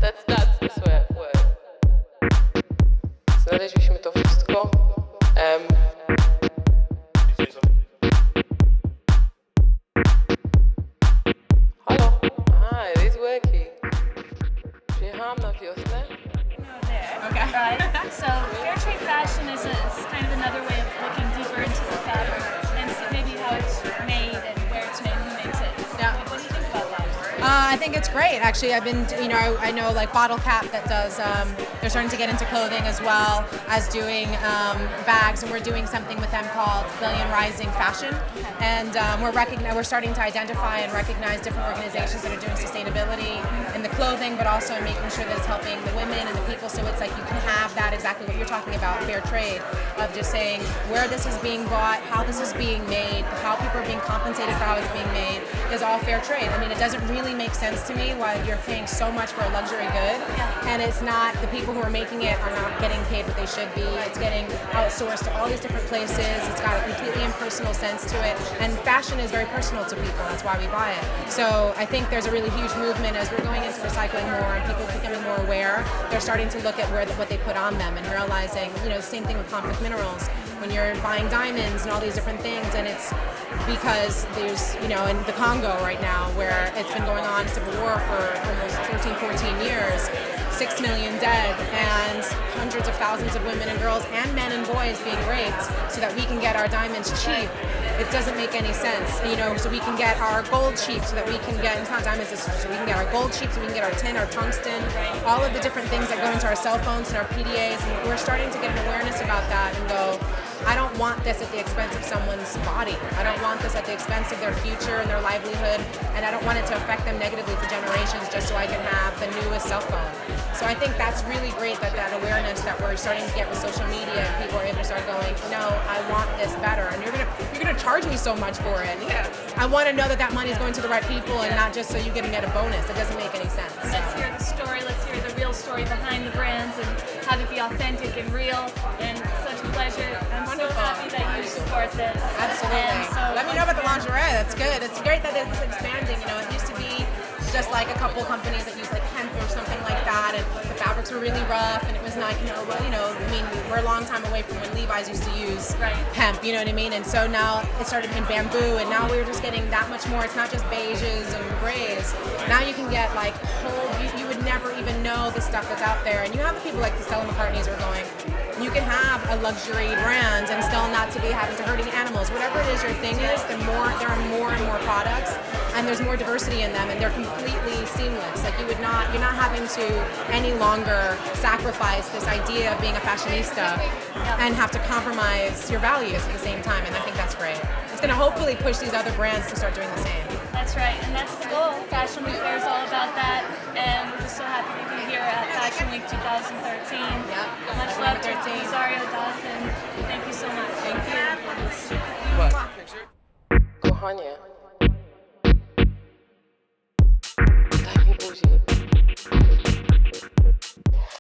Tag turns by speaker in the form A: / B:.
A: That's nuts, I swear. Znaleźliśmy to wszystko. Halo? Aha, it is working. Przyjechałam na wiosnę.
B: Okay. Right. So fair trade fashion is kind of another way of looking deeper into the fabric and maybe how it's made and where it's made and who makes it.
C: Yeah.
B: What do you think about that?
C: I think it's great. Actually, I've been, I know like Bottle Cap that does, they're starting to get into clothing as well as doing bags, and we're doing something with them called Billion Rising Fashion. And we're starting to identify and recognize different organizations that are doing sustainability in the clothing, but also in making sure that it's helping the women and the people. So it's like you can have that exactly what you're talking about, fair trade, of just saying where this is being bought, how this is being made, how people are being compensated for how it's being made is all fair trade. I mean, it doesn't really make sense to me why you're paying so much for a luxury good, and it's not, the people who are making it are not getting paid what they should be. It's getting outsourced to all these different places. It's got a completely impersonal sense to it, and fashion is very personal to people. That's why we buy it. So I think there's a really huge movement as we're going into recycling more and people becoming more aware. They're starting to look at what they put on them and realizing, the same thing with conflict minerals. When you're buying diamonds and all these different things, and it's because there's, in the Congo right now, where it's been going on civil war for almost 13, 14 years, 6 million dead, and hundreds of thousands of women and girls and men and boys being raped so that we can get our diamonds cheap. It doesn't make any sense, so we can get our gold cheap so that we can get, it's not diamonds, so we can get our gold cheap so we can get our tin, our tungsten, all of the different things that go into our cell phones and our PDAs, and we're starting to get an awareness about that and go, I don't want this at the expense of someone's body. I don't want this at the expense of their future and their livelihood, and I don't want it to affect them negatively for generations just so I can have the newest cell phone. So I think that's really great that awareness that we're starting to get with social media, and people are able to start going, no, I want this better, and you're gonna charge me so much for it.
B: Yeah.
C: I want to know that money is going to the right people and not just so you can get a bonus. It doesn't make any sense.
B: Let's hear the story. Let's hear the real story behind the brands and have it be authentic and real. And such a pleasure. I'm so happy that you support this.
C: Absolutely.
B: And so
C: Let me know about the lingerie. That's good. It's great that it's expanding. It used to be just like a couple companies that use like hemp or something like that, and the fabrics were really rough, and it was like, we're a long time away from when Levi's used to use hemp, you know what I mean? And so now it started in bamboo, and now we're just getting that much more. It's not just beiges and grays. Now you can get like whole, you would never even know the stuff that's out there, and you have the people like the Stella McCartneys who are going, you can have a luxury brand and still not to be having to hurt any animals. Whatever it is your thing is, there are more and more products, and there's more diversity in them, and they're completely seamless. Like you're not having to any longer sacrifice this idea of being a fashionista and have to compromise your values at the same time, and I think that's great. It's going to hopefully push these other brands to start doing the same.
B: That's right, and that's the goal. Fashion Week Fair is all about that, and we're just so happy to be here at Fashion Week 2013. Much love to Rosario Dawson. Thank you so much.
C: Thank you.
A: Kochanie, daj mi buzi.